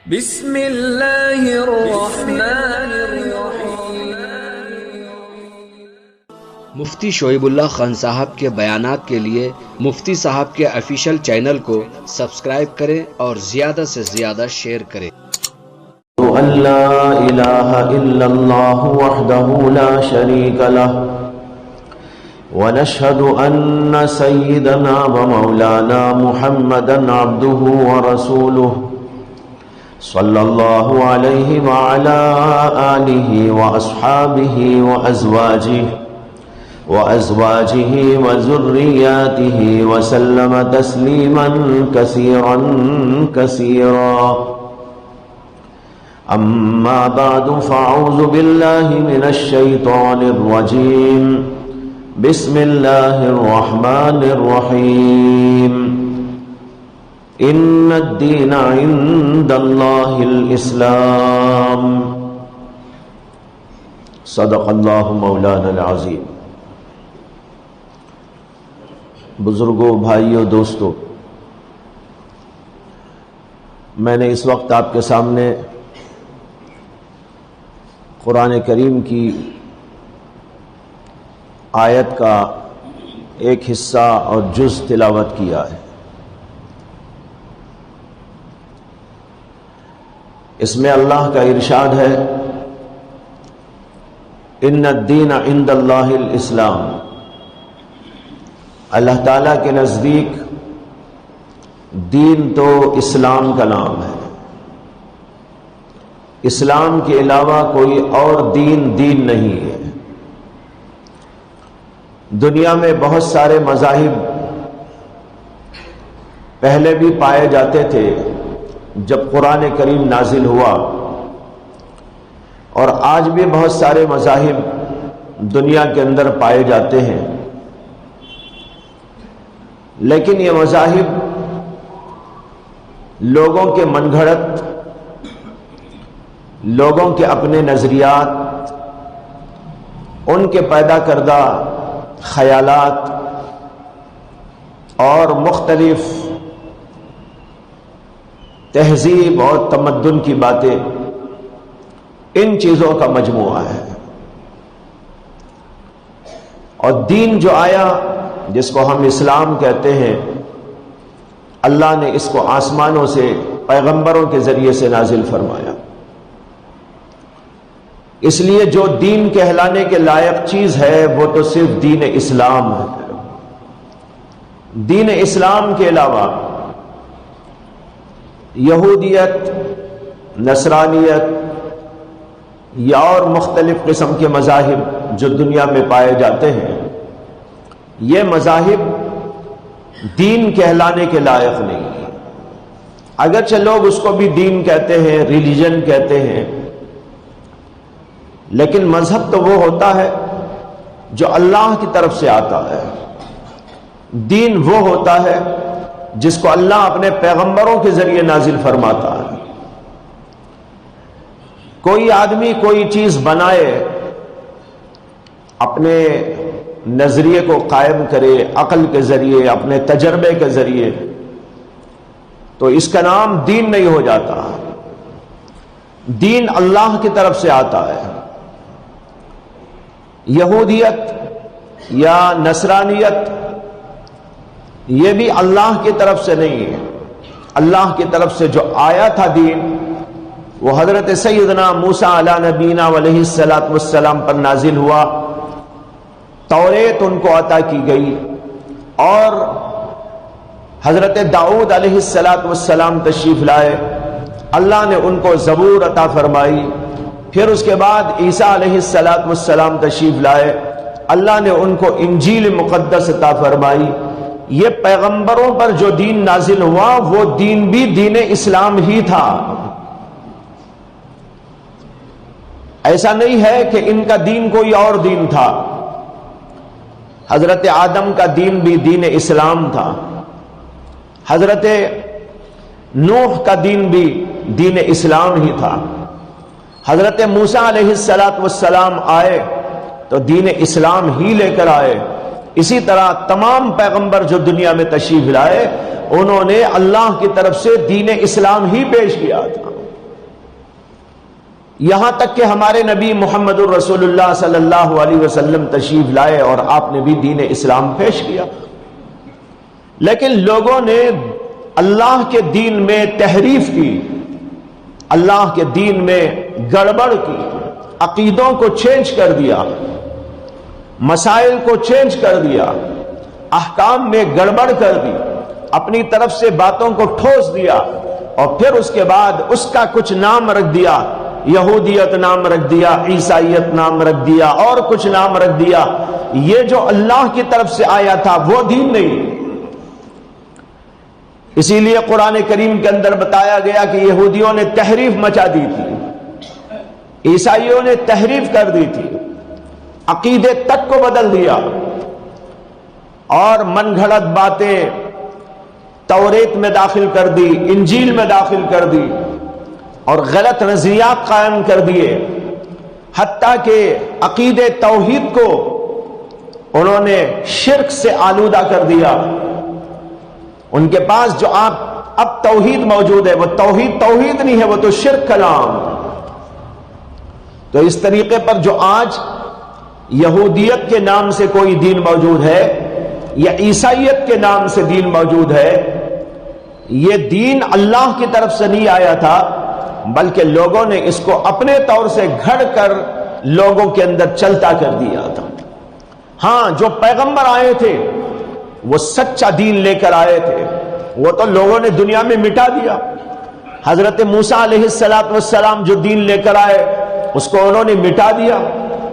بسم اللہ الرحمن الرحیم۔ مفتی شعیب اللہ خان صاحب کے بیانات کے لیے مفتی صاحب کے آفیشیل چینل کو سبسکرائب کریں اور زیادہ سے زیادہ شیئر کریں۔ ان لا الہ الا اللہ وحدہ لا شریک لہ ونشہد ان سیدنا ومولانا محمدا عبدہ ورسولہ صلی اللہ علیہ وعلا آلہ واصحابہ وازواجہ وذریاتہ وسلم تسلیما کثیرا کثیرا۔ اما بعد فاعوذ باللہ من الشیطان الرجیم، بسم اللہ الرحمن الرحیم۔ ان الدین عند اللہ الاسلام، صدق اللہ مولانا العظیم۔ بزرگوں، بھائیوں، دوستوں، میں نے اس وقت آپ کے سامنے قرآن کریم کی آیت کا ایک حصہ اور جز تلاوت کیا ہے۔ اس میں اللہ کا ارشاد ہے، ان الدین عند اللہ الاسلام۔ اللہ تعالیٰ کے نزدیک دین تو اسلام کا نام ہے۔ اسلام کے علاوہ کوئی اور دین نہیں ہے۔ دنیا میں بہت سارے مذاہب پہلے بھی پائے جاتے تھے جب قرآن کریم نازل ہوا، اور آج بھی بہت سارے مذاہب دنیا کے اندر پائے جاتے ہیں، لیکن یہ مذاہب لوگوں کے من گھڑت، لوگوں کے اپنے نظریات، ان کے پیدا کردہ خیالات اور مختلف تہذیب اور تمدن کی باتیں، ان چیزوں کا مجموعہ ہے۔ اور دین جو آیا، جس کو ہم اسلام کہتے ہیں، اللہ نے اس کو آسمانوں سے پیغمبروں کے ذریعے سے نازل فرمایا۔ اس لیے جو دین کہلانے کے لائق چیز ہے وہ تو صرف دین اسلام ہے۔ دین اسلام کے علاوہ یہودیت، نصرانیت یا اور مختلف قسم کے مذاہب جو دنیا میں پائے جاتے ہیں، یہ مذاہب دین کہلانے کے لائق نہیں ہیں۔ اگرچہ لوگ اس کو بھی دین کہتے ہیں، ریلیجن کہتے ہیں، لیکن مذہب تو وہ ہوتا ہے جو اللہ کی طرف سے آتا ہے۔ دین وہ ہوتا ہے جس کو اللہ اپنے پیغمبروں کے ذریعے نازل فرماتا ہے۔ کوئی آدمی کوئی چیز بنائے، اپنے نظریے کو قائم کرے عقل کے ذریعے، اپنے تجربے کے ذریعے، تو اس کا نام دین نہیں ہو جاتا۔ دین اللہ کی طرف سے آتا ہے۔ یہودیت یا نصرانیت یہ بھی اللہ کی طرف سے نہیں ہے۔ اللہ کی طرف سے جو آیا تھا دین، وہ حضرت سیدنا موسیٰ علیہ نبینا علیہ السلام پر نازل ہوا۔ توریت ان کو عطا کی گئی، اور حضرت داؤد علیہ السلام تشریف لائے، اللہ نے ان کو زبور عطا فرمائی۔ پھر اس کے بعد عیسیٰ علیہ السلام تشریف لائے، اللہ نے ان کو انجیل مقدس عطا فرمائی۔ یہ پیغمبروں پر جو دین نازل ہوا وہ دین بھی دین اسلام ہی تھا۔ ایسا نہیں ہے کہ ان کا دین کوئی اور دین تھا۔ حضرت آدم کا دین بھی دین اسلام تھا، حضرت نوح کا دین بھی دین اسلام ہی تھا، حضرت موسیٰ علیہ السلام آئے تو دین اسلام ہی لے کر آئے۔ اسی طرح تمام پیغمبر جو دنیا میں تشریف لائے، انہوں نے اللہ کی طرف سے دین اسلام ہی پیش کیا تھا۔ یہاں تک کہ ہمارے نبی محمد الرسول اللہ صلی اللہ علیہ وسلم تشریف لائے اور آپ نے بھی دین اسلام پیش کیا، لیکن لوگوں نے اللہ کے دین میں تحریف کی، اللہ کے دین میں گڑبڑ کی، عقیدوں کو چینج کر دیا، مسائل کو چینج کر دیا، احکام میں گڑبڑ کر دی، اپنی طرف سے باتوں کو ٹھوس دیا، اور پھر اس کے بعد اس کا کچھ نام رکھ دیا، یہودیت نام رکھ دیا، عیسائیت نام رکھ دیا، اور کچھ نام رکھ دیا۔ یہ جو اللہ کی طرف سے آیا تھا وہ دین نہیں۔ اسی لیے قرآن کریم کے اندر بتایا گیا کہ یہودیوں نے تحریف مچا دی تھی، عیسائیوں نے تحریف کر دی تھی، عقیدے تک کو بدل دیا، اور من گھڑت باتیں توریت میں داخل کر دی، انجیل میں داخل کر دی، اور غلط نظریات قائم کر دیے، حتیٰ کہ عقیدے توحید کو انہوں نے شرک سے آلودہ کر دیا۔ ان کے پاس جو اب توحید موجود ہے وہ توحید نہیں ہے، وہ تو شرک کلام۔ تو اس طریقے پر جو آج یہودیت کے نام سے کوئی دین موجود ہے یا عیسائیت کے نام سے دین موجود ہے، یہ دین اللہ کی طرف سے نہیں آیا تھا، بلکہ لوگوں نے اس کو اپنے طور سے گھڑ کر لوگوں کے اندر چلتا کر دیا تھا۔ ہاں، جو پیغمبر آئے تھے وہ سچا دین لے کر آئے تھے، وہ تو لوگوں نے دنیا میں مٹا دیا۔ حضرت موسیٰ علیہ السلام جو دین لے کر آئے اس کو انہوں نے مٹا دیا،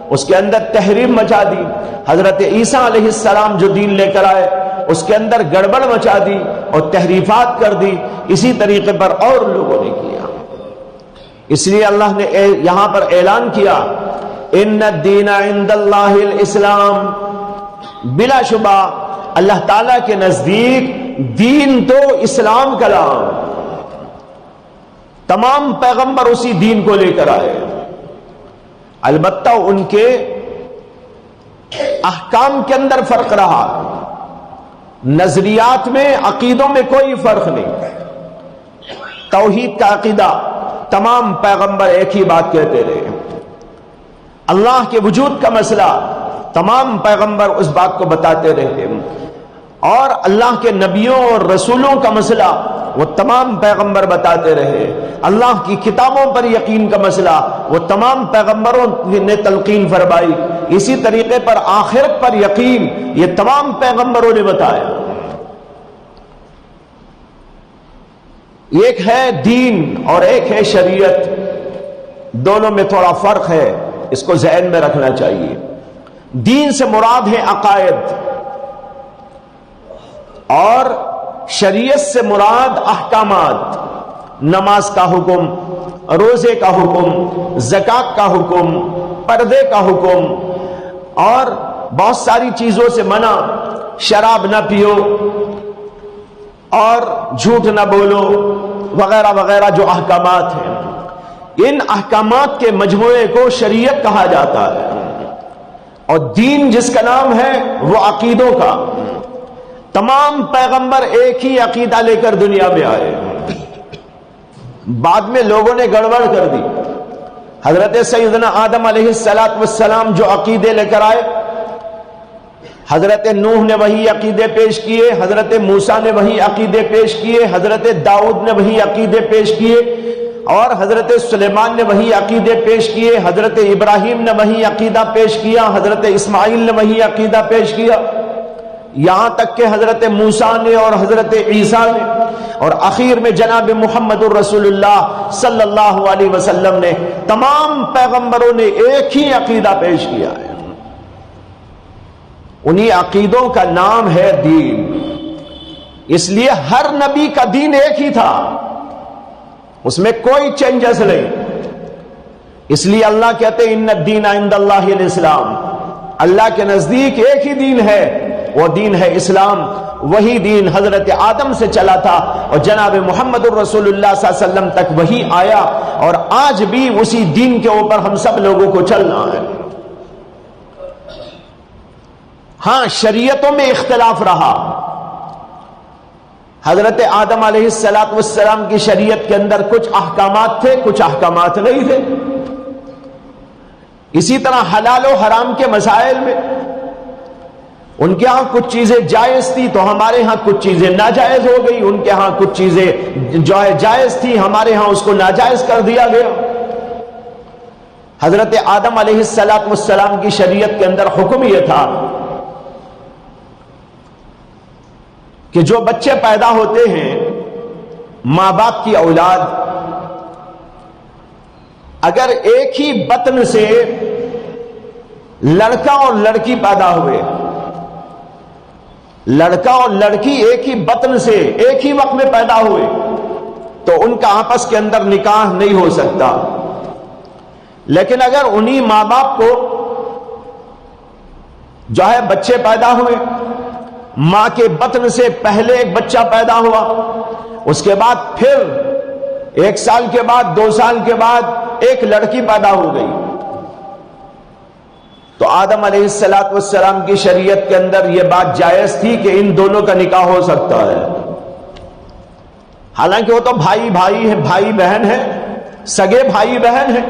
اس کے اندر تحریف مچا دی۔ حضرت عیسیٰ علیہ السلام جو دین لے کر آئے اس کے اندر گڑبڑ مچا دی اور تحریفات کر دی۔ اسی طریقے پر اور لوگوں نے کیا۔ اس لیے اللہ نے یہاں پر اعلان کیا، ان الدین عند اللہ الاسلام، بلا شبہ اللہ تعالیٰ کے نزدیک دین تو اسلام کا نام۔ تمام پیغمبر اسی دین کو لے کر آئے، البتہ ان کے احکام کے اندر فرق رہا، نظریات میں، عقیدوں میں کوئی فرق نہیں۔ توحید کا عقیدہ تمام پیغمبر ایک ہی بات کہتے رہے، اللہ کے وجود کا مسئلہ تمام پیغمبر اس بات کو بتاتے رہے، اور اللہ کے نبیوں اور رسولوں کا مسئلہ وہ تمام پیغمبر بتاتے رہے، اللہ کی کتابوں پر یقین کا مسئلہ وہ تمام پیغمبروں نے تلقین فرمائی، اسی طریقے پر آخرت پر یقین یہ تمام پیغمبروں نے بتایا۔ ایک ہے دین اور ایک ہے شریعت، دونوں میں تھوڑا فرق ہے، اس کو ذہن میں رکھنا چاہیے۔ دین سے مراد ہے عقائد، اور شریعت سے مراد احکامات، نماز کا حکم، روزے کا حکم، زکوٰۃ کا حکم، پردے کا حکم، اور بہت ساری چیزوں سے منع، شراب نہ پیو اور جھوٹ نہ بولو وغیرہ وغیرہ جو احکامات ہیں، ان احکامات کے مجموعے کو شریعت کہا جاتا ہے، اور دین جس کا نام ہے وہ عقیدوں کا۔ تمام پیغمبر ایک ہی عقیدہ لے کر دنیا میں آئے، بعد میں لوگوں نے گڑبڑ کر دی۔ حضرت سیدنا آدم علیہ السلام جو عقیدے لے کر آئے، حضرت نوح نے وہی عقیدے پیش کیے، حضرت موسیٰ نے وہی عقیدے پیش کیے، حضرت داؤد نے وہی عقیدے پیش کیے، اور حضرت سلیمان نے وہی عقیدے پیش کیے، حضرت ابراہیم نے وہی عقیدہ پیش کیا، حضرت اسماعیل نے وہی عقیدہ پیش کیا، یہاں تک کہ حضرت موسیٰ نے اور حضرت عیسیٰ نے، اور آخر میں جناب محمد الرسول اللہ صلی اللہ علیہ وسلم نے، تمام پیغمبروں نے ایک ہی عقیدہ پیش کیا ہے۔ انہی عقیدوں کا نام ہے دین۔ اس لیے ہر نبی کا دین ایک ہی تھا، اس میں کوئی چینجز نہیں۔ اس لیے اللہ کہتے ہیں ان الدین عند اللہ الاسلام، اللہ کے نزدیک ایک ہی دین ہے، وہ دین ہے اسلام۔ وہی دین حضرت آدم سے چلا تھا اور جناب محمد الرسول اللہ صلی اللہ علیہ وسلم تک وہی آیا، اور آج بھی اسی دین کے اوپر ہم سب لوگوں کو چلنا ہے۔ ہاں، شریعتوں میں اختلاف رہا۔ حضرت آدم علیہ السلام کی شریعت کے اندر کچھ احکامات تھے، کچھ احکامات نہیں تھے۔ اسی طرح حلال و حرام کے مسائل میں ان کے ہاں کچھ چیزیں جائز تھی تو ہمارے ہاں کچھ چیزیں ناجائز ہو گئی، ان کے ہاں کچھ چیزیں جو ہے جائز تھی ہمارے ہاں اس کو ناجائز کر دیا گیا۔ حضرت آدم علیہ السلام کی شریعت کے اندر حکم یہ تھا کہ جو بچے پیدا ہوتے ہیں ماں باپ کی اولاد، اگر ایک ہی بطن سے لڑکا اور لڑکی پیدا ہوئے، لڑکا اور لڑکی ایک ہی بطن سے ایک ہی وقت میں پیدا ہوئے، تو ان کا آپس کے اندر نکاح نہیں ہو سکتا۔ لیکن اگر انہی ماں باپ کو جو ہے بچے پیدا ہوئے، ماں کے بطن سے پہلے ایک بچہ پیدا ہوا، اس کے بعد پھر 1 سال کے بعد 2 سال کے بعد ایک لڑکی پیدا ہو گئی، تو آدم علیہ السلام کی شریعت کے اندر یہ بات جائز تھی کہ ان دونوں کا نکاح ہو سکتا ہے۔ حالانکہ وہ تو بھائی بھائی ہے، بھائی بہن ہے، سگے بھائی بہن ہے،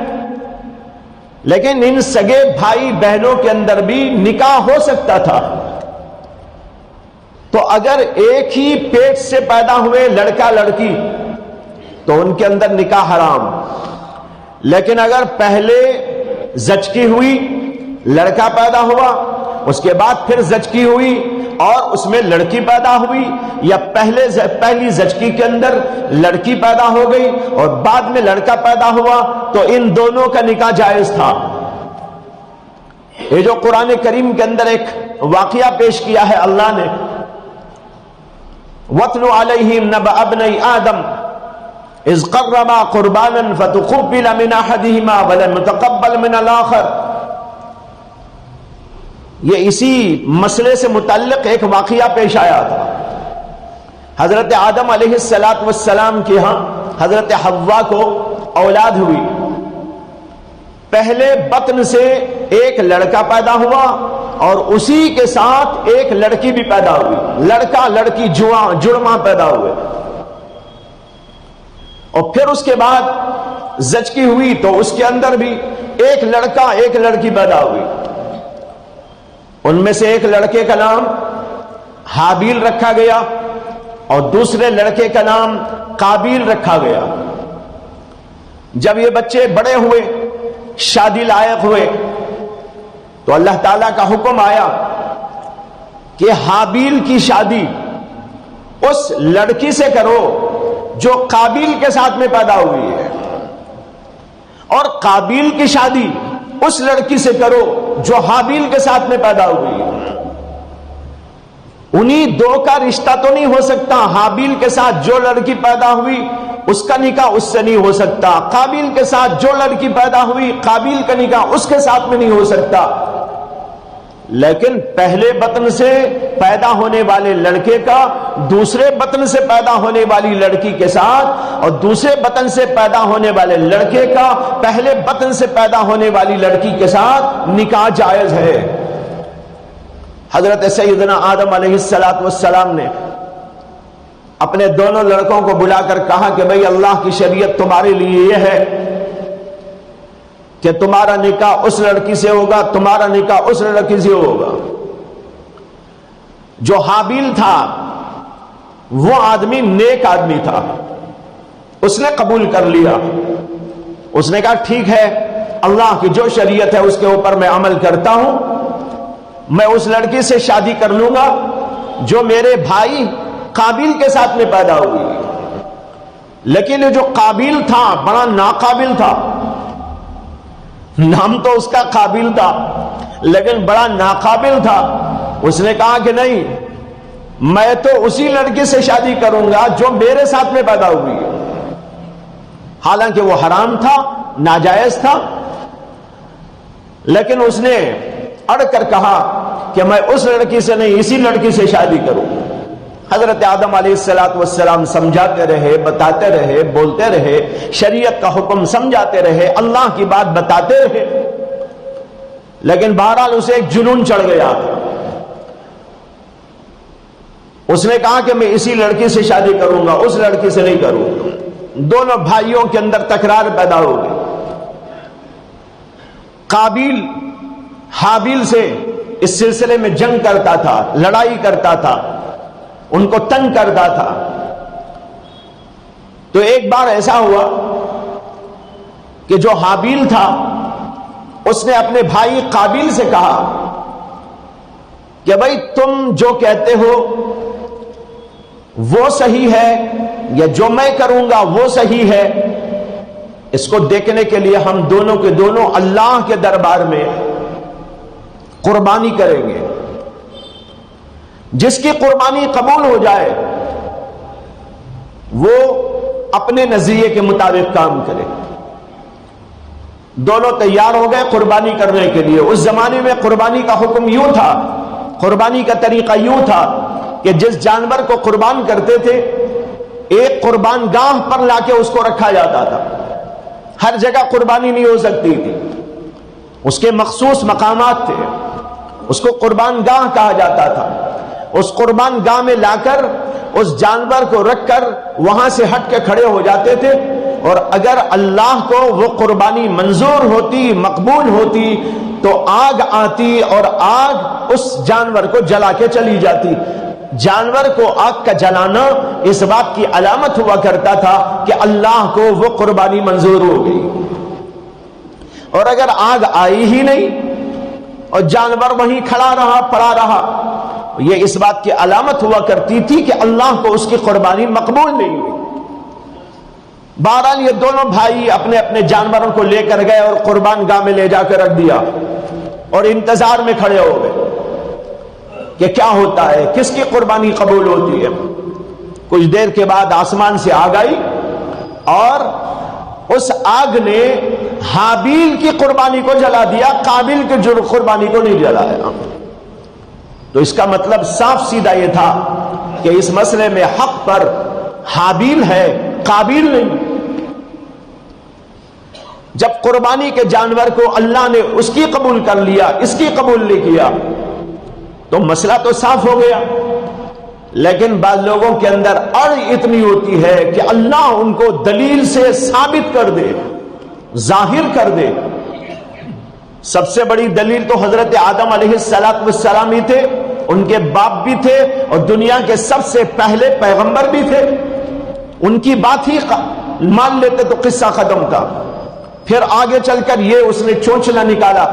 لیکن ان سگے بھائی بہنوں کے اندر بھی نکاح ہو سکتا تھا۔ تو اگر ایک ہی پیٹ سے پیدا ہوئے لڑکا لڑکی تو ان کے اندر نکاح حرام، لیکن اگر پہلے زچگی ہوئی، لڑکا پیدا ہوا، اس کے بعد پھر زچگی ہوئی اور اس میں لڑکی پیدا ہوئی، یا پہلی زچگی کے اندر لڑکی پیدا ہو گئی اور بعد میں لڑکا پیدا ہوا، تو ان دونوں کا نکاح جائز تھا۔ یہ جو قرآن کریم کے اندر ایک واقعہ پیش کیا ہے اللہ نے، وَاتْلُ عَلَيْهِمْ نَبَأَ ابْنَيْ آدَمَ إِذْ قَرَّبَا قُرْبَانًا فَتُقُبِّلَ مِنْ أَحَدِهِمَا وَلَمْ يُتَقَبَّلْ مِنَ الْآخَرِ۔ یہ اسی مسئلے سے متعلق ایک واقعہ پیش آیا تھا۔ حضرت آدم علیہ السلام کے ہاں حضرت حوا کو اولاد ہوئی، پہلے بطن سے ایک لڑکا پیدا ہوا اور اسی کے ساتھ ایک لڑکی بھی پیدا ہوئی، لڑکا لڑکی جڑواں پیدا ہوئے، اور پھر اس کے بعد زچگی ہوئی تو اس کے اندر بھی ایک لڑکا ایک لڑکی پیدا ہوئی۔ ان میں سے ایک لڑکے کا نام حابیل رکھا گیا اور دوسرے لڑکے کا نام قابیل رکھا گیا۔ جب یہ بچے بڑے ہوئے، شادی لائق ہوئے، تو اللہ تعالیٰ کا حکم آیا کہ حابیل کی شادی اس لڑکی سے کرو جو قابیل کے ساتھ میں پیدا ہوئی ہے، اور قابیل کی شادی اس لڑکی سے کرو جو حابیل کے ساتھ میں پیدا ہوئی ہے۔ انہی دو کا رشتہ تو نہیں ہو سکتا، حابیل کے ساتھ جو لڑکی پیدا ہوئی اس کا نکاح اس سے نہیں ہو سکتا، قابیل کے ساتھ جو لڑکی پیدا ہوئی قابیل کا نکاح اس کے ساتھ میں نہیں ہو سکتا۔ لیکن پہلے بطن سے پیدا ہونے والے لڑکے کا دوسرے بطن سے پیدا ہونے والی لڑکی کے ساتھ، اور دوسرے بطن سے پیدا ہونے والے لڑکے کا پہلے بطن سے پیدا ہونے والی لڑکی کے ساتھ نکاح جائز ہے۔ حضرت سیدنا آدم علیہ السلام نے اپنے دونوں لڑکوں کو بلا کر کہا کہ بھئی اللہ کی شریعت تمہارے لیے یہ ہے کہ تمہارا نکاح اس لڑکی سے ہوگا، تمہارا نکاح اس لڑکی سے ہوگا۔ جو حابیل تھا وہ آدمی نیک آدمی تھا، اس نے قبول کر لیا، اس نے کہا ٹھیک ہے اللہ کی جو شریعت ہے اس کے اوپر میں عمل کرتا ہوں، میں اس لڑکی سے شادی کر لوں گا جو میرے بھائی قابیل کے ساتھ میں پیدا ہوئی۔ لیکن جو قابیل تھا بڑا ناقابل تھا، نام تو اس کا قابل تھا لیکن بڑا ناقابل تھا۔ اس نے کہا کہ نہیں، میں تو اسی لڑکی سے شادی کروں گا جو میرے ساتھ میں پیدا ہوئی ہے، حالانکہ وہ حرام تھا، ناجائز تھا، لیکن اس نے اڑ کر کہا کہ میں اس لڑکی سے نہیں اسی لڑکی سے شادی کروں۔ حضرت آدم علیہ السلام سمجھاتے رہے، بتاتے رہے، بولتے رہے، شریعت کا حکم سمجھاتے رہے، اللہ کی بات بتاتے رہے، لیکن بہرحال اسے ایک جنون چڑھ گیا۔ اس نے کہا کہ میں اسی لڑکی سے شادی کروں گا، اس لڑکی سے نہیں کروں گا۔ دونوں بھائیوں کے اندر تکرار پیدا ہو گئی۔ قابیل حابیل سے اس سلسلے میں جنگ کرتا تھا، لڑائی کرتا تھا، ان کو تنگ کرتا تھا. تو ایک بار ایسا ہوا کہ جو حابیل تھا اس نے اپنے بھائی قابیل سے کہا کہ بھائی تم جو کہتے ہو وہ صحیح ہے یا جو میں کروں گا وہ صحیح ہے، اس کو دیکھنے کے لیے ہم دونوں کے دونوں اللہ کے دربار میں قربانی کریں گے. جس کی قربانی قبول ہو جائے وہ اپنے نظریے کے مطابق کام کرے. دونوں تیار ہو گئے قربانی کرنے کے لیے. اس زمانے میں قربانی کا حکم یوں تھا، قربانی کا طریقہ یوں تھا کہ جس جانور کو قربان کرتے تھے ایک قربان گاہ پر لا کے اس کو رکھا جاتا تھا. ہر جگہ قربانی نہیں ہو سکتی تھی، اس کے مخصوص مقامات تھے، اس کو قربان گاہ کہا جاتا تھا. اس قربان گاہ میں لا کر اس جانور کو رکھ کر وہاں سے ہٹ کے کھڑے ہو جاتے تھے، اور اگر اللہ کو وہ قربانی منظور ہوتی، مقبول ہوتی، تو آگ آتی اور آگ اس جانور کو جلا کے چلی جاتی. جانور کو آگ کا جلانا اس بات کی علامت ہوا کرتا تھا کہ اللہ کو وہ قربانی منظور ہو گئی. اور اگر آگ آئی ہی نہیں اور جانور وہیں کھڑا رہا، پڑا رہا، یہ اس بات کی علامت ہوا کرتی تھی کہ اللہ کو اس کی قربانی مقبول نہیں ہوئی. بہرحال یہ دونوں بھائی اپنے اپنے جانوروں کو لے کر گئے اور قربان گاہ میں لے جا کر رکھ دیا اور انتظار میں کھڑے ہو گئے کہ کیا ہوتا ہے، کس کی قربانی قبول ہوتی ہے. کچھ دیر کے بعد آسمان سے آگ آئی اور اس آگ نے حابیل کی قربانی کو جلا دیا، قابیل کی قربانی کو نہیں جلایا. تو اس کا مطلب صاف سیدھا یہ تھا کہ اس مسئلے میں حق پر حابیل ہے، قابیل نہیں. جب قربانی کے جانور کو اللہ نے اس کی قبول کر لیا، اس کی قبول نہیں کیا، تو مسئلہ تو صاف ہو گیا. لیکن بعض لوگوں کے اندر اڑ اتنی ہوتی ہے کہ اللہ ان کو دلیل سے ثابت کر دے، ظاہر کر دے. سب سے بڑی دلیل تو حضرت آدم علیہ السلام ہی تھے، ان کے باپ بھی تھے اور دنیا کے سب سے پہلے پیغمبر بھی تھے. ان کی بات ہی مان لیتے تو قصہ ختم تھا. پھر آگے چل کر یہ اس نے چونچلا نکالا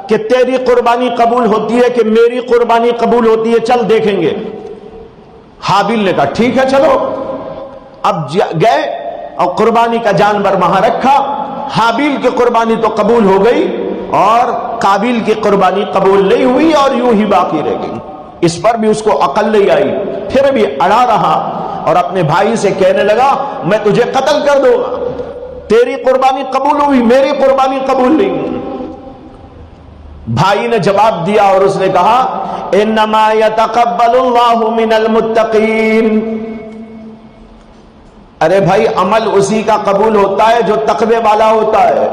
کہ تیری قربانی قبول ہوتی ہے کہ میری قربانی قبول ہوتی ہے، چل دیکھیں گے. حابیل نے کہا ٹھیک ہے چلو. اب گئے اور قربانی کا جانور وہاں رکھا. حابیل کی قربانی تو قبول ہو گئی اور قابیل کی قربانی قبول نہیں ہوئی اور یوں ہی باقی رہ گئی. اس پر بھی اس کو عقل نہیں آئی، پھر بھی اڑا رہا اور اپنے بھائی سے کہنے لگا میں تجھے قتل کر دوں گا. تیری قربانی قبول ہوئی، میری قربانی قبول نہیں ہوئی. بھائی نے جواب دیا اور اس نے کہا انما یتقبل اللہ من المتقین. ارے بھائی عمل اسی کا قبول ہوتا ہے جو تقوی والا ہوتا ہے،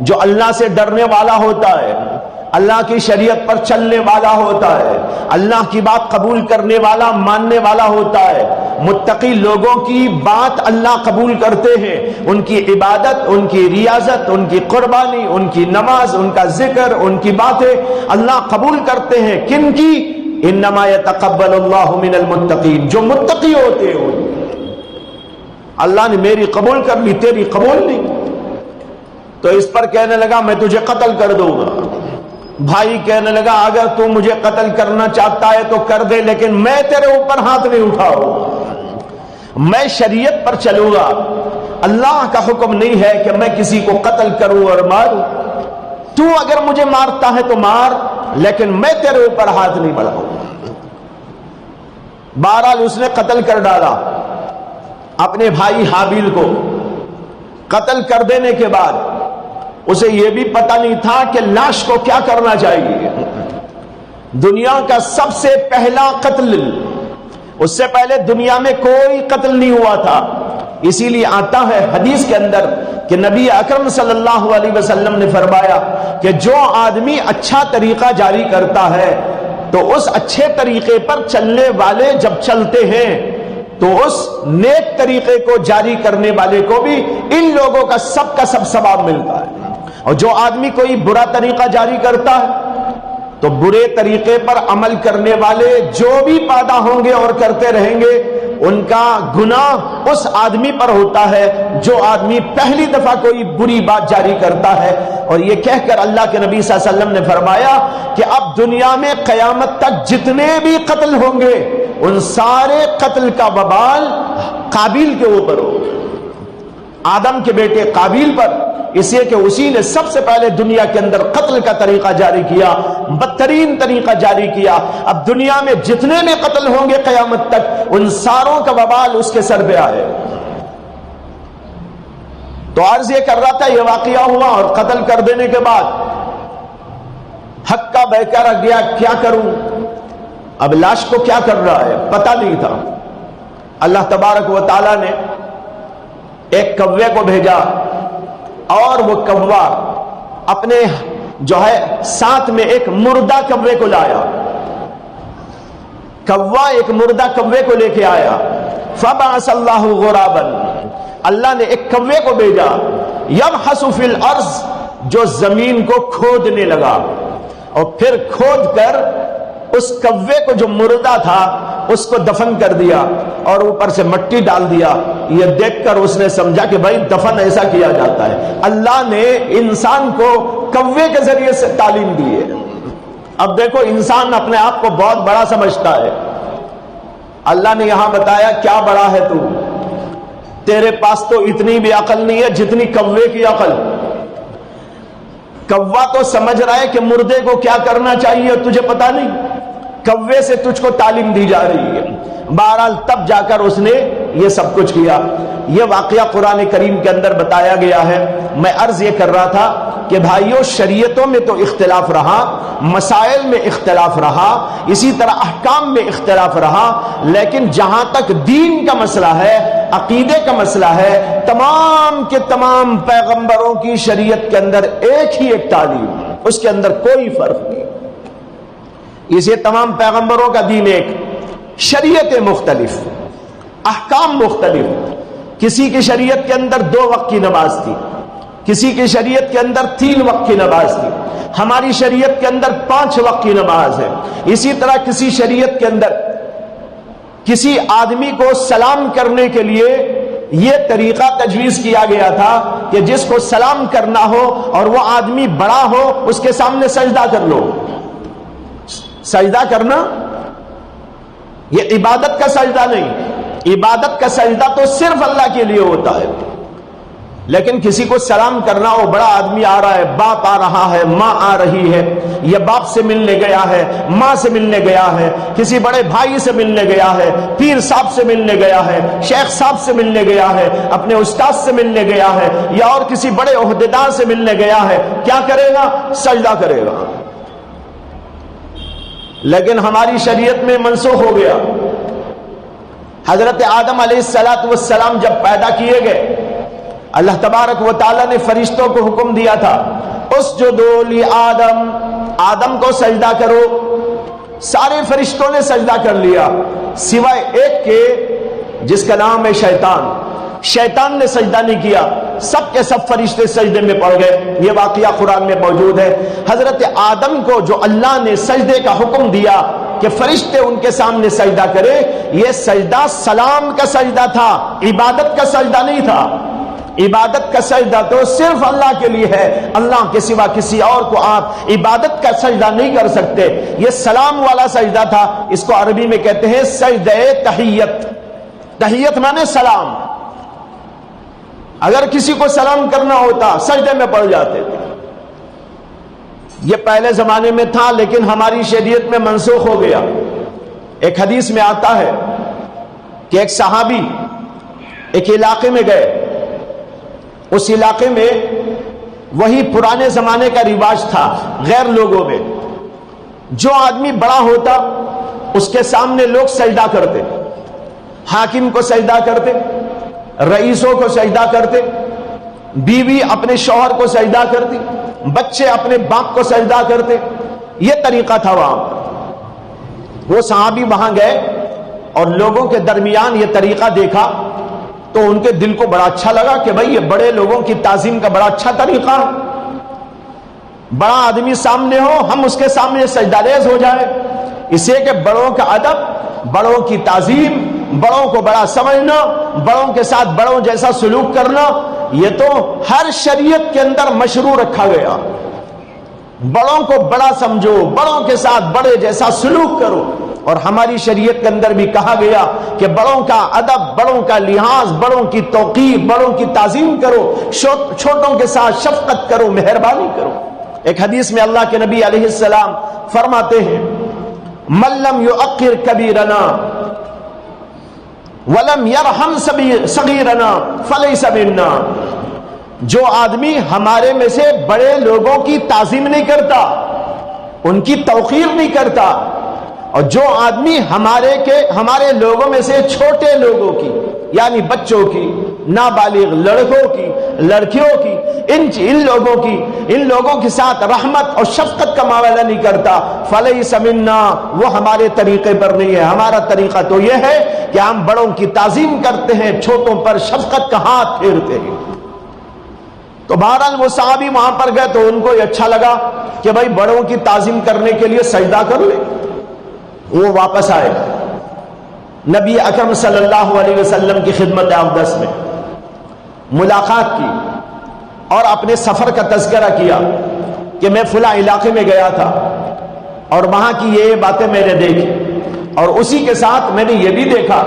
جو اللہ سے ڈرنے والا ہوتا ہے، اللہ کی شریعت پر چلنے والا ہوتا ہے، اللہ کی بات قبول کرنے والا، ماننے والا ہوتا ہے. متقی لوگوں کی بات اللہ قبول کرتے ہیں، ان کی عبادت، ان کی ریاضت، ان کی قربانی، ان کی نماز، ان کا ذکر، ان کی باتیں اللہ قبول کرتے ہیں. کن کی؟ انما یتقبل اللہ من المتقین، جو متقی ہوتے ہیں. اللہ نے میری قبول کر لی، تیری قبول نہیں. تو اس پر کہنے لگا میں تجھے قتل کر دوں گا. بھائی کہنے لگا اگر تو مجھے قتل کرنا چاہتا ہے تو کر دے، لیکن میں تیرے اوپر ہاتھ نہیں اٹھاؤں. میں شریعت پر چلوں گا. اللہ کا حکم نہیں ہے کہ میں کسی کو قتل کروں اور ماروں. تو اگر مجھے مارتا ہے تو مار، لیکن میں تیرے اوپر ہاتھ نہیں بڑھاؤں. بہرحال اس نے قتل کر ڈالا اپنے بھائی حابیل کو. قتل کر دینے کے بعد اسے یہ بھی پتہ نہیں تھا کہ لاش کو کیا کرنا چاہیے. دنیا کا سب سے پہلا قتل، اس سے پہلے دنیا میں کوئی قتل نہیں ہوا تھا. اسی لیے آتا ہے حدیث کے اندر کہ نبی اکرم صلی اللہ علیہ وسلم نے فرمایا کہ جو آدمی اچھا طریقہ جاری کرتا ہے تو اس اچھے طریقے پر چلنے والے جب چلتے ہیں تو اس نیک طریقے کو جاری کرنے والے کو بھی ان لوگوں کا سب ثواب ملتا ہے. اور جو آدمی کوئی برا طریقہ جاری کرتا ہے تو برے طریقے پر عمل کرنے والے جو بھی پیدا ہوں گے اور کرتے رہیں گے ان کا گناہ اس آدمی پر ہوتا ہے جو آدمی پہلی دفعہ کوئی بری بات جاری کرتا ہے. اور یہ کہہ کر اللہ کے نبی صلی اللہ علیہ وسلم نے فرمایا کہ اب دنیا میں قیامت تک جتنے بھی قتل ہوں گے ان سارے قتل کا وبال قابیل کے اوپر ہو، آدم کے بیٹے قابیل پر، اس لیے کہ اسی نے سب سے پہلے دنیا کے اندر قتل کا طریقہ جاری کیا، بدترین طریقہ جاری کیا. اب دنیا میں جتنے بھی قتل ہوں گے قیامت تک ان ساروں کا وبال اس کے سر پہ آئے. تو عرض یہ کر رہا تھا یہ واقعہ ہوا اور قتل کر دینے کے بعد حق کا بہکا رکھ گیا، کیا کروں؟ اب لاش کو کیا کر رہا ہے پتہ نہیں تھا. اللہ تبارک و تعالی نے ایک کوے کو بھیجا اور وہ کوا اپنے جو ہے ساتھ میں ایک مردہ کوے کو لایا. کوا ایک مردہ کوے کو لے کے آیا. فبعث اللہ غرابا، اللہ نے ایک کوے کو بھیجا یبحث فی الارض، جو زمین کو کھودنے لگا اور پھر کھود کر اس کوے کو جو مردہ تھا اس کو دفن کر دیا اور اوپر سے مٹی ڈال دیا. یہ دیکھ کر اس نے سمجھا کہ بھائی دفن ایسا کیا جاتا ہے. اللہ نے انسان کو کوے کے ذریعے سے تعلیم دی ہے. اب دیکھو انسان اپنے آپ کو بہت بڑا سمجھتا ہے. اللہ نے یہاں بتایا کیا بڑا ہے تو، تیرے پاس تو اتنی بھی عقل نہیں ہے جتنی کوے کی عقل. کوا تو سمجھ رہا ہے کہ مردے کو کیا کرنا چاہیے تجھے پتا نہیں، کوے سے تجھ کو تعلیم دی جا رہی ہے. بہرحال تب جا کر اس نے یہ سب کچھ کیا. یہ واقعہ قرآن کریم کے اندر بتایا گیا ہے. میں عرض یہ کر رہا تھا کہ بھائیوں شریعتوں میں تو اختلاف رہا، مسائل میں اختلاف رہا، اسی طرح احکام میں اختلاف رہا، لیکن جہاں تک دین کا مسئلہ ہے، عقیدے کا مسئلہ ہے، تمام کے تمام پیغمبروں کی شریعت کے اندر ایک ہی ایک تعلیم، اس کے اندر کوئی فرق نہیں. اسے تمام پیغمبروں کا دین ایک، شریعتیں مختلف، احکام مختلف. کسی کی شریعت کے اندر 2 وقت کی نماز تھی، کسی کی شریعت کے اندر 3 وقت کی نماز تھی، ہماری شریعت کے اندر 5 وقت کی نماز ہے. اسی طرح کسی شریعت کے اندر کسی آدمی کو سلام کرنے کے لیے یہ طریقہ تجویز کیا گیا تھا کہ جس کو سلام کرنا ہو اور وہ آدمی بڑا ہو اس کے سامنے سجدہ کر لو. سجدہ کرنا یہ عبادت کا سجدہ نہیں، عبادت کا سجدہ تو صرف اللہ کے لیے ہوتا ہے. لیکن کسی کو سلام کرنا ہو، بڑا آدمی آ رہا ہے، باپ آ رہا ہے، ماں آ رہی ہے، یا باپ سے ملنے گیا ہے، ماں سے ملنے گیا ہے، کسی بڑے بھائی سے ملنے گیا ہے، پیر صاحب سے ملنے گیا ہے، شیخ صاحب سے ملنے گیا ہے، اپنے استاد سے ملنے گیا ہے، یا اور کسی بڑے عہدیدار سے ملنے گیا ہے، کیا کرے گا؟ سجدہ کرے گا. لیکن ہماری شریعت میں منسوخ ہو گیا. حضرت آدم علیہ السلام جب پیدا کیے گئے، اللہ تبارک و تعالی نے فرشتوں کو حکم دیا تھا اسجدوا لآدم، آدم کو سجدہ کرو. سارے فرشتوں نے سجدہ کر لیا سوائے ایک کے جس کا نام ہے شیطان. شیطان نے سجدہ نہیں کیا، سب کے سب فرشتے سجدے میں پڑ گئے. یہ واقعہ قرآن میں موجود ہے. حضرت آدم کو جو اللہ نے سجدے کا حکم دیا کہ فرشتے ان کے سامنے سجدہ کرے، یہ سجدہ سلام کا سجدہ تھا، عبادت کا سجدہ نہیں تھا. عبادت کا سجدہ تو صرف اللہ کے لیے ہے، اللہ کے سوا کسی اور کو آپ عبادت کا سجدہ نہیں کر سکتے. یہ سلام والا سجدہ تھا، اس کو عربی میں کہتے ہیں سجدہ تحیت. تحیت مانے سلام. اگر کسی کو سلام کرنا ہوتا سجدے میں پڑ جاتے تھے. یہ پہلے زمانے میں تھا لیکن ہماری شریعت میں منسوخ ہو گیا. ایک حدیث میں آتا ہے کہ ایک صحابی ایک علاقے میں گئے، اس علاقے میں وہی پرانے زمانے کا رواج تھا. غیر لوگوں میں جو آدمی بڑا ہوتا اس کے سامنے لوگ سجدہ کرتے، حاکم کو سجدہ کرتے، رئیسوں کو سجدہ کرتے، بیوی اپنے شوہر کو سجدہ کرتی، بچے اپنے باپ کو سجدہ کرتے. یہ طریقہ تھا وہاں. وہ صحابی وہاں گئے اور لوگوں کے درمیان یہ طریقہ دیکھا تو ان کے دل کو بڑا اچھا لگا کہ بھئی یہ بڑے لوگوں کی تعظیم کا بڑا اچھا طریقہ ہے. بڑا آدمی سامنے ہو ہم اس کے سامنے سجدہ ریز ہو جائے، اسے کہ بڑوں کا ادب، بڑوں کی تعظیم، بڑوں کو بڑا سمجھنا، بڑوں کے ساتھ بڑوں جیسا سلوک کرنا، یہ تو ہر شریعت کے اندر مشروع رکھا گیا۔ بڑوں کو بڑا سمجھو، بڑوں کے ساتھ بڑے جیسا سلوک کرو، اور ہماری شریعت کے اندر بھی کہا گیا کہ بڑوں کا ادب، بڑوں کا لحاظ، بڑوں کی توقیر، بڑوں کی تعظیم کرو، چھوٹوں کے ساتھ شفقت کرو، مہربانی کرو۔ ایک حدیث میں اللہ کے نبی علیہ السلام فرماتے ہیں من لم یؤقر کبیرنا ولم یرحم صغیرنا فلیس منا، جو آدمی ہمارے میں سے بڑے لوگوں کی تعظیم نہیں کرتا، ان کی توقیر نہیں کرتا، اور جو آدمی ہمارے لوگوں میں سے چھوٹے لوگوں کی یعنی بچوں کی، نابالغ لڑکوں کی، لڑکیوں کی، ان لوگوں کے ساتھ رحمت اور شفقت کا معاملہ نہیں کرتا، فلیس منا، وہ ہمارے طریقے پر نہیں ہے۔ ہمارا طریقہ تو یہ ہے کہ ہم بڑوں کی تعظیم کرتے ہیں، چھوٹوں پر شفقت کا ہاتھ پھیرتے ہیں۔ تو بہرحال وہ صحابی وہاں پر گئے تو ان کو یہ اچھا لگا کہ بھائی بڑوں کی تعظیم کرنے کے لیے سجدہ کر لے۔ وہ واپس آئے، نبی اکرم صلی اللہ علیہ وسلم کی خدمت اقدس میں ملاقات کی اور اپنے سفر کا تذکرہ کیا کہ میں فلاں علاقے میں گیا تھا اور وہاں کی یہ باتیں میں نے دیکھی، اور اسی کے ساتھ میں نے یہ بھی دیکھا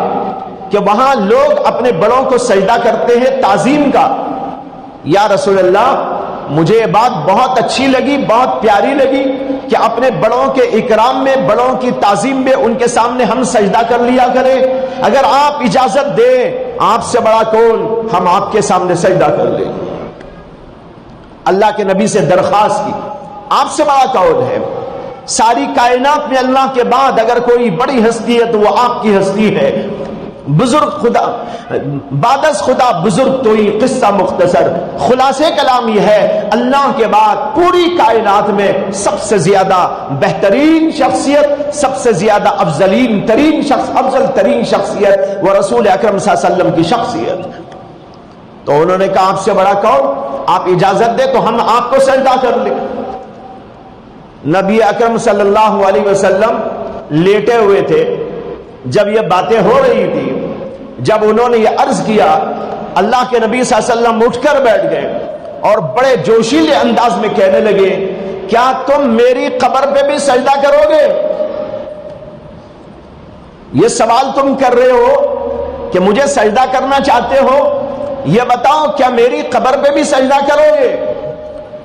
کہ وہاں لوگ اپنے بڑوں کو سجدہ کرتے ہیں تعظیم کا۔ یا رسول اللہ، مجھے یہ بات بہت اچھی لگی، بہت پیاری لگی کہ اپنے بڑوں کے اکرام میں، بڑوں کی تعظیم میں ان کے سامنے ہم سجدہ کر لیا کریں۔ اگر آپ اجازت دیں، آپ سے بڑا کون، ہم آپ کے سامنے سجدہ کر لیں۔ اللہ کے نبی سے درخواست کی، آپ سے بڑا کون ہے؟ ساری کائنات میں اللہ کے بعد اگر کوئی بڑی ہستی ہے تو وہ آپ کی ہستی ہے۔ بزرگ خدا، بعد از خدا بزرگ تو ہی، قصہ مختصر۔ خلاصے کلام یہ ہے، اللہ کے بعد پوری کائنات میں سب سے زیادہ بہترین شخصیت، سب سے زیادہ افضل ترین شخصیت وہ رسول اکرم صلی اللہ علیہ وسلم کی شخصیت۔ تو انہوں نے کہا آپ سے بڑا کون؟ آپ اجازت دیں تو ہم آپ کو سجدہ کر لیں۔ نبی اکرم صلی اللہ علیہ وسلم لیٹے ہوئے تھے جب یہ باتیں ہو رہی تھی۔ جب انہوں نے یہ عرض کیا، اللہ کے نبی صلی اللہ علیہ وسلم اٹھ کر بیٹھ گئے اور بڑے جوشیلے انداز میں کہنے لگے، کیا تم میری قبر پہ بھی سجدہ کرو گے؟ یہ سوال تم کر رہے ہو کہ مجھے سجدہ کرنا چاہتے ہو، یہ بتاؤ کیا میری قبر پہ بھی سجدہ کرو گے؟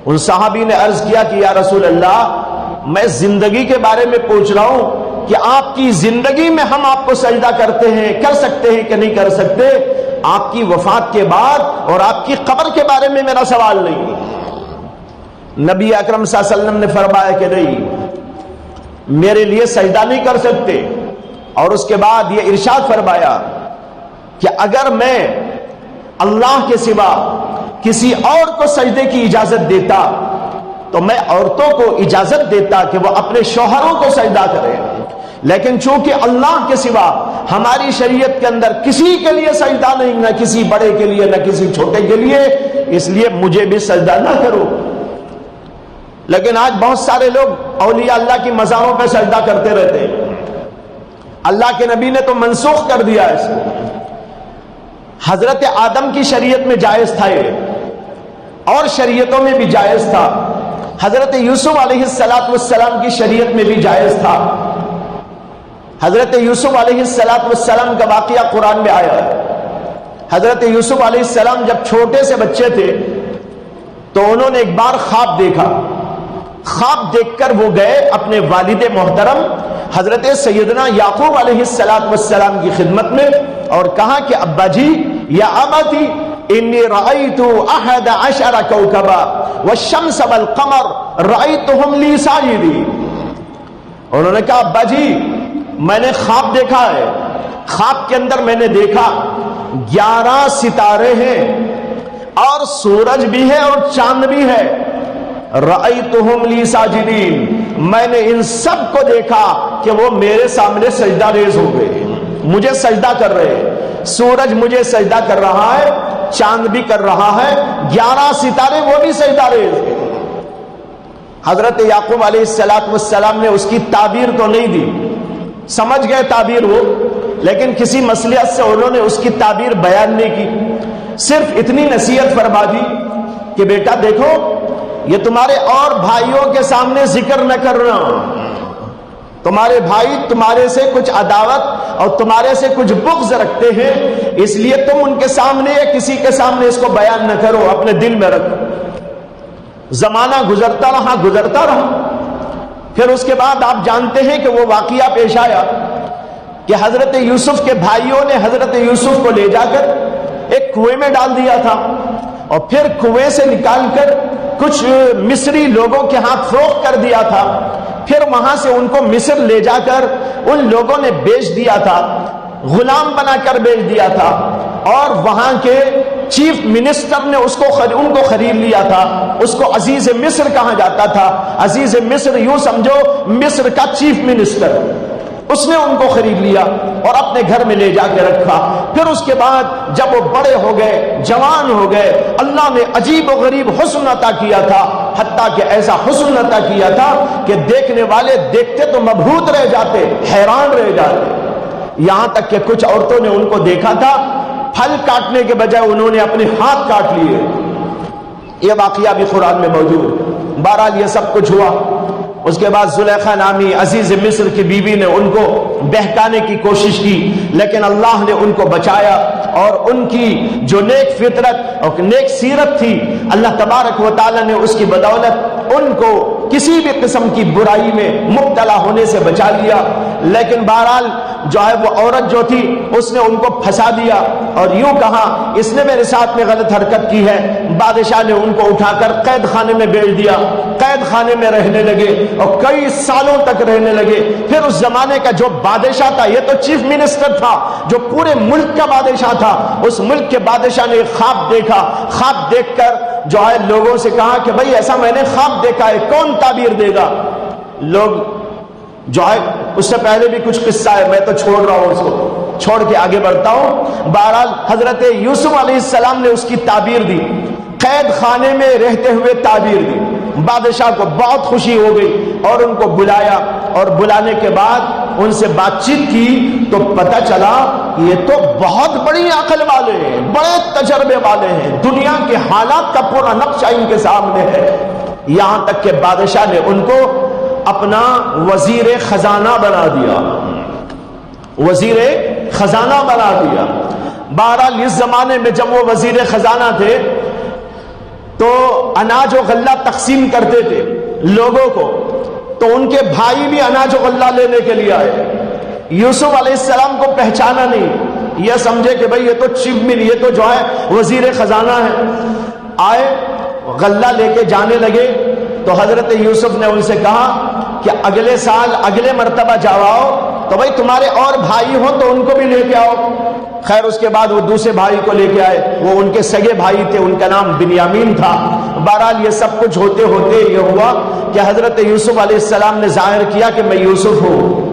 ان صحابی نے عرض کیا کہ یا رسول اللہ، میں زندگی کے بارے میں پوچھ رہا ہوں کہ آپ کی زندگی میں ہم آپ کو سجدہ کرتے ہیں، کر سکتے ہیں کہ نہیں کر سکتے، آپ کی وفات کے بعد اور آپ کی قبر کے بارے میں میرا سوال نہیں۔ نبی اکرم صلی اللہ علیہ وسلم نے فرمایا کہ نہیں، میرے لیے سجدہ نہیں کر سکتے، اور اس کے بعد یہ ارشاد فرمایا کہ اگر میں اللہ کے سوا کسی اور کو سجدے کی اجازت دیتا تو میں عورتوں کو اجازت دیتا کہ وہ اپنے شوہروں کو سجدہ کریں، لیکن چونکہ اللہ کے سوا ہماری شریعت کے اندر کسی کے لیے سجدہ نہیں، نہ کسی بڑے کے لیے نہ کسی چھوٹے کے لیے، اس لیے مجھے بھی سجدہ نہ کرو۔ لیکن آج بہت سارے لوگ اولیاء اللہ کی مزاروں پہ سجدہ کرتے رہتے ہیں۔ اللہ کے نبی نے تو منسوخ کر دیا اس کو۔ حضرت آدم کی شریعت میں جائز تھا یہ، اور شریعتوں میں بھی جائز تھا۔ حضرت یوسف علیہ السلام کی شریعت میں بھی جائز تھا۔ حضرت یوسف علیہ السلام کا واقعہ قرآن میں آیا ہے۔ حضرت یوسف علیہ السلام جب چھوٹے سے بچے تھے تو انہوں نے ایک بار خواب دیکھا۔ خواب دیکھ کر وہ گئے اپنے والد محترم حضرت سیدنا یعقوب علیہ السلام کی خدمت میں اور کہا کہ ابا جی، یا ابتی انی رأیت 11 کوکبا والشمس والقمر رأیتهم لی ساجدین۔ انہوں نے کہا ابا جی، میں نے خواب دیکھا ہے، خواب کے اندر میں نے دیکھا 11 ستارے ہیں اور سورج بھی ہے اور چاند بھی ہے، رأیتهم لی ساجدین، میں نے ان سب کو دیکھا کہ وہ میرے سامنے سجدہ ریز ہو گئے، مجھے سجدہ کر رہے ہیں، سورج مجھے سجدہ کر رہا ہے، چاند بھی کر رہا ہے، 11 ستارے وہ بھی سجدہ ریز ہیں۔ حضرت یعقوب علیہ السلام نے اس کی تعبیر تو نہیں دی، سمجھ گئے تعبیر وہ، لیکن کسی مصلحت سے انہوں نے اس کی تعبیر بیان نہیں کی، صرف اتنی نصیحت فرما دی کہ بیٹا دیکھو یہ تمہارے اور بھائیوں کے سامنے ذکر نہ کرنا، تمہارے بھائی تمہارے سے کچھ عداوت اور تمہارے سے کچھ بغض رکھتے ہیں، اس لیے تم ان کے سامنے یا کسی کے سامنے اس کو بیان نہ کرو، اپنے دل میں رکھو۔ زمانہ گزرتا رہا، پھر اس کے بعد آپ جانتے ہیں کہ وہ واقعہ پیش آیا کہ حضرت یوسف کے بھائیوں نے حضرت یوسف کو لے جا کر ایک کنویں میں ڈال دیا تھا، اور پھر کنویں سے نکال کر کچھ مصری لوگوں کے ہاتھ فروخت کر دیا تھا، پھر وہاں سے ان کو مصر لے جا کر ان لوگوں نے بیچ دیا تھا، غلام بنا کر بیچ دیا تھا، اور وہاں کے چیف منسٹر نے ان کو خرید لیا تھا، اس کو عزیز مصر کہا جاتا تھا، عزیز مصر یوں سمجھو مصر کا چیف منسٹر، اس نے ان کو خرید لیا اور اپنے گھر میں لے جا کے رکھا۔ پھر اس کے بعد جب وہ بڑے ہو گئے، جوان ہو گئے، اللہ نے عجیب و غریب حسن عطا کیا تھا، حتیٰ کہ ایسا حسن عطا کیا تھا کہ دیکھنے والے دیکھتے تو مبہوت رہ جاتے، حیران رہ جاتے، یہاں تک کہ کچھ عورتوں نے ان کو دیکھا تھا، پھل کاٹنے کے بجائے انہوں نے اپنے ہاتھ کاٹ لیے۔ یہ واقعہ بھی قرآن میں موجود۔ بہرحال یہ سب کچھ ہوا، اس کے بعد زلیخا نامی عزیز مصر کی بیوی نے ان کو بہکانے کی کوشش کی، لیکن اللہ نے ان کو بچایا، اور ان کی جو نیک فطرت اور نیک سیرت تھی، اللہ تبارک و تعالی نے اس کی بدولت ان کو کسی بھی قسم کی برائی میں مبتلا ہونے سے بچا لیا۔ لیکن بہرحال جو ہے وہ عورت جو تھی اس نے ان کو پھنسا دیا، اور یوں کہا اس نے میرے ساتھ میں غلط حرکت کی ہے۔ بادشاہ نے ان کو اٹھا کر قید خانے میں بیچ دیا، قید خانے میں رہنے لگے اور کئی سالوں تک رہنے لگے۔ پھر اس زمانے کا جو بادشاہ تھا، یہ تو چیف منسٹر تھا جو پورے ملک کا بادشاہ تھا، اس ملک کے بادشاہ نے ایک خواب دیکھا، خواب دیکھ کر جو ہے لوگوں سے کہا کہ بھئی ایسا میں نے خواب دیکھا ہے، کون تعبیر دے گا؟ لوگ جو ہے اس سے پہلے بھی کچھ قصہ ہے، میں تو چھوڑ رہا ہوں، اس کو چھوڑ کے آگے بڑھتا ہوں۔ بہرحال حضرت یوسف علیہ السلام نے اس کی تعبیر دی، قید خانے میں رہتے ہوئے تعبیر دی۔ بادشاہ کو بہت خوشی ہو گئی اور ان کو بلایا، اور بلانے کے بعد ان سے بات چیت کی تو پتہ چلا یہ تو بہت بڑی عقل والے ہیں، بڑے تجربے والے ہیں، دنیا کے حالات کا پورا نقشہ ان کے سامنے ہے۔ یہاں تک کہ بادشاہ نے ان کو اپنا وزیر خزانہ بنا دیا، وزیر خزانہ بنا دیا۔ بہرحال اس زمانے میں جب وہ وزیر خزانہ تھے تو اناج و غلہ تقسیم کرتے تھے لوگوں کو، تو ان کے بھائی بھی اناج و غلہ لینے کے لیے آئے۔ یوسف علیہ السلام کو پہچانا نہیں، یہ سمجھے کہ بھئی یہ تو چیف من، یہ تو جو ہے وزیر خزانہ ہے۔ آئے غلہ لے کے جانے لگے تو حضرت یوسف نے ان سے کہا کہ اگلے سال اگلے مرتبہ جاؤ تو بھئی تمہارے اور بھائی ہوں تو ان کو بھی لے کے آؤ۔ خیر اس کے بعد وہ دوسرے بھائی کو لے کے آئے، وہ ان کے سگے بھائی تھے، ان کا نام بنیامین تھا۔ بہرحال یہ سب کچھ ہوتے ہوتے یہ ہوا کہ حضرت یوسف علیہ السلام نے ظاہر کیا کہ میں یوسف ہوں۔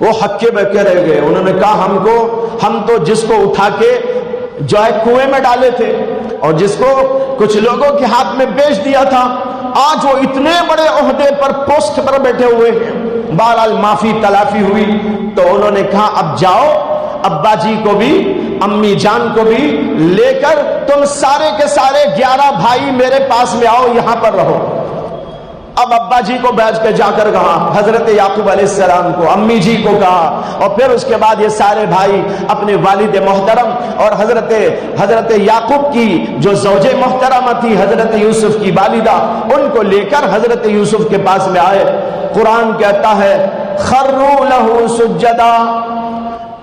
وہ ہکے بکے رہ گئے، انہوں نے کہا ہم تو جس کو اٹھا کے جو ہے کنویں میں ڈالے تھے اور جس کو کچھ لوگوں کے ہاتھ میں بیچ دیا تھا، آج وہ اتنے بڑے عہدے پر پوسٹ پر بیٹھے ہوئے ہیں۔ بہرحال معافی تلافی ہوئی تو انہوں نے کہا اب جاؤ، ابا جی کو بھی امی جان کو بھی لے کر تم سارے کے سارے 11 بھائی میرے پاس میں آؤ، یہاں پر رہو۔ اب ابا جی کو بیٹھ کے جا کر کہا، حضرت یعقوب علیہ السلام کو، امی جی کو کہا، اور پھر اس کے بعد یہ سارے بھائی اپنے والد محترم اور حضرت یعقوب کی جو زوجہ محترمہ تھی حضرت یوسف کی والدہ، ان کو لے کر حضرت یوسف کے پاس میں آئے۔ قرآن کہتا ہے خروا لہ سجدا،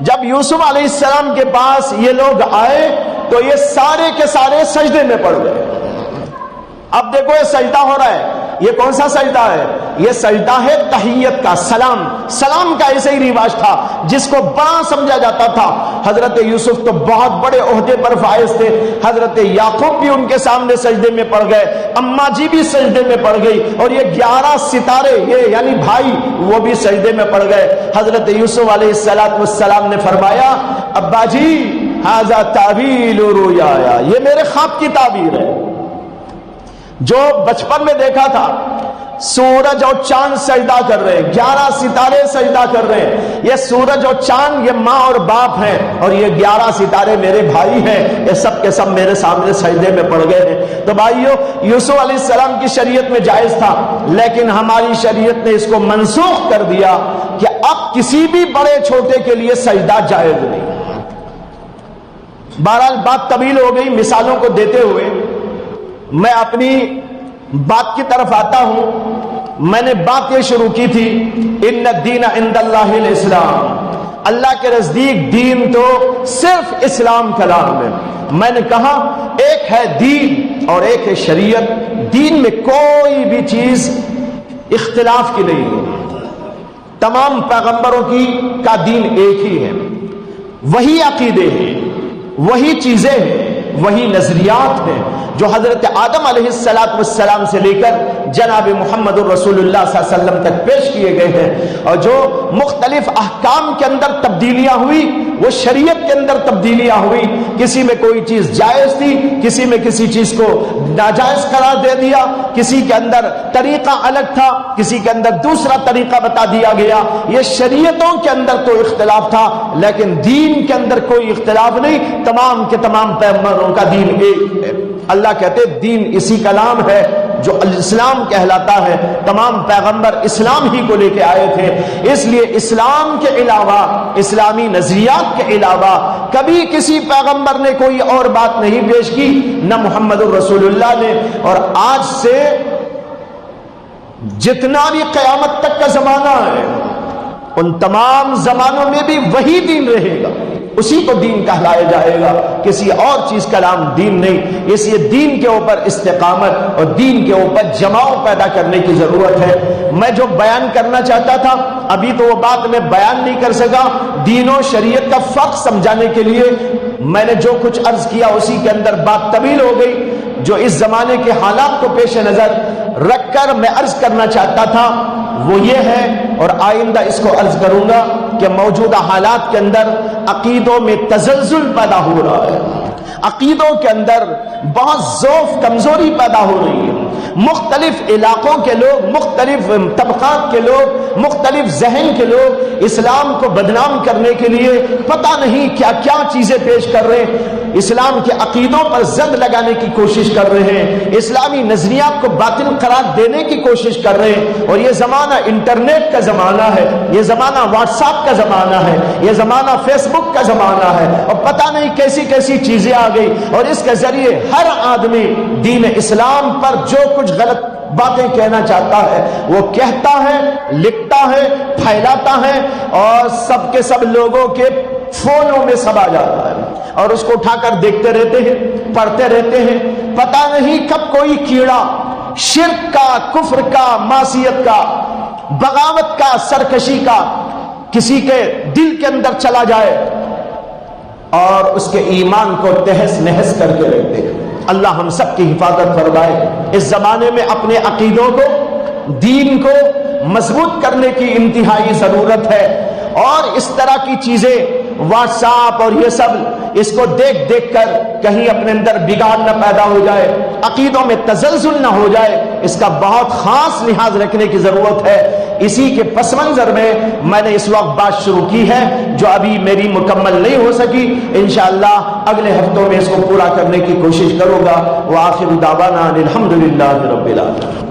جب یوسف علیہ السلام کے پاس یہ لوگ آئے تو یہ سارے کے سارے سجدے میں پڑ گئے۔ اب دیکھو یہ سجدہ ہو رہا ہے، یہ کون سا سجدہ ہے؟ یہ سجدہ ہے تحیت کا، سلام کا ایسے ہی رواج تھا جس کو بڑا سمجھا جاتا تھا۔ حضرت یوسف تو بہت بڑے عہدے پر فائز تھے، حضرت یعقوب بھی ان کے سامنے سجدے میں پڑ گئے، اما جی بھی سجدے میں پڑ گئی، اور یہ 11 ستارے یہ یعنی بھائی وہ بھی سجدے میں پڑ گئے۔ حضرت یوسف علیہ السلام نے فرمایا ابا جی ھذا تعبیر رؤیا، یہ میرے خواب کی تعبیر ہے۔ جو بچپن میں دیکھا تھا سورج اور چاند سجدہ کر رہے ہیں، 11 ستارے سجدہ کر رہے ہیں، یہ سورج اور چاند یہ ماں اور باپ ہیں، اور یہ 11 ستارے میرے بھائی ہیں، یہ سب کے سب میرے سامنے سجدے میں پڑ گئے ہیں۔ تو بھائیو، یوسف علیہ السلام کی شریعت میں جائز تھا، لیکن ہماری شریعت نے اس کو منسوخ کر دیا کہ اب کسی بھی بڑے چھوٹے کے لیے سجدہ جائز نہیں۔ بہرحال بات طویل ہو گئی، مثالوں کو دیتے ہوئے میں اپنی بات کی طرف آتا ہوں۔ میں نے بات یہ شروع کی تھی، ان الدین عند اللہ الاسلام، اللہ کے نزدیک دین تو صرف اسلام کا نام ہے۔ میں نے کہا ایک ہے دین اور ایک ہے شریعت، دین میں کوئی بھی چیز اختلاف کی نہیں ہے، تمام پیغمبروں کا دین ایک ہی ہے، وہی عقیدے ہیں، وہی چیزیں ہیں، وہی نظریات ہیں جو حضرت آدم علیہ السلام سے لے کر جناب محمد الرسول اللہ صلی اللہ علیہ وسلم تک پیش کیے گئے ہیں، اور جو مختلف احکام کے اندر تبدیلیاں ہوئی وہ شریعت کے اندر تبدیلیاں ہوئی، کسی میں کوئی چیز جائز تھی، کسی میں کسی چیز کو ناجائز قرار دے دیا، کسی کے اندر طریقہ الگ تھا، کسی کے اندر دوسرا طریقہ بتا دیا گیا۔ یہ شریعتوں کے اندر تو اختلاف تھا، لیکن دین کے اندر کوئی اختلاف نہیں، تمام کے تمام پیغمبروں کا دین ایک ہے۔ اللہ کہتے دین اسی کا نام ہے جو اسلام کہلاتا ہے، تمام پیغمبر اسلام ہی کو لے کے آئے تھے، اس لیے اسلام کے علاوہ، اسلامی نظریات کے علاوہ کبھی کسی پیغمبر نے کوئی اور بات نہیں پیش کی، نہ محمد الرسول اللہ نے۔ اور آج سے جتنا بھی قیامت تک کا زمانہ ہے، ان تمام زمانوں میں بھی وہی دین رہے گا، اسی کو دین کہلایا جائے گا، کسی اور چیز کا نام دین نہیں۔ اس لیے دین کے اوپر استقامت اور دین کے اوپر جماؤ پیدا کرنے کی ضرورت ہے۔ میں جو بیان کرنا چاہتا تھا ابھی تو وہ بات میں بیان نہیں کر سکا، دین و شریعت کا فرق سمجھانے کے لیے میں نے جو کچھ عرض کیا اسی کے اندر بات طویل ہو گئی۔ جو اس زمانے کے حالات کو پیش نظر رکھ کر میں عرض کرنا چاہتا تھا وہ یہ ہے، اور آئندہ اس کو عرض کروں گا کہ موجودہ حالات کے اندر عقیدوں میں تزلزل پیدا ہو رہا ہے، عقیدوں کے اندر بہت ضعف کمزوری پیدا ہو رہی ہے، مختلف علاقوں کے لوگ، مختلف طبقات کے لوگ، مختلف ذہن کے لوگ اسلام کو بدنام کرنے کے لیے پتہ نہیں کیا کیا چیزیں پیش کر رہے ہیں، اسلام کے عقیدوں پر زد لگانے کی کوشش کر رہے ہیں، اسلامی نظریات کو باطل قرار دینے کی کوشش کر رہے ہیں۔ اور یہ زمانہ انٹرنیٹ کا زمانہ ہے، یہ زمانہ واٹس ایپ کا زمانہ ہے، یہ زمانہ فیس بک کا زمانہ ہے، اور پتہ نہیں کیسی کیسی چیزیں آ گئی، اور اس کے ذریعے ہر آدمی دین اسلام پر جو کچھ غلط باتیں کہنا چاہتا ہے وہ کہتا ہے، لکھتا ہے، پھیلاتا ہے، اور سب کے سب لوگوں کے فونوں میں سب آ جاتا ہے، اور اس کو اٹھا کر دیکھتے رہتے ہیں، پڑھتے رہتے ہیں، پتہ نہیں کب کوئی کیڑا شرک کا، کفر کا، معصیت کا، بغاوت کا، سرکشی کا کسی کے دل کے اندر چلا جائے اور اس کے ایمان کو تہس نہس کر کے رکھ دے۔ اللہ ہم سب کی حفاظت فرمائے۔ اس زمانے میں اپنے عقیدوں کو، دین کو مضبوط کرنے کی انتہائی ضرورت ہے، اور اس طرح کی چیزیں واٹس ایپ اور یہ سب اس کو دیکھ دیکھ کر کہیں اپنے اندر بگاڑ نہ پیدا ہو جائے، عقیدوں میں تزلزل نہ ہو جائے، اس کا بہت خاص لحاظ رکھنے کی ضرورت ہے۔ اسی کے پس منظر میں میں نے اس وقت بات شروع کی ہے جو ابھی میری مکمل نہیں ہو سکی، انشاءاللہ اگلے ہفتوں میں اس کو پورا کرنے کی کوشش کروں گا۔ وآخر دعوانا الحمدللہ رب العالمین۔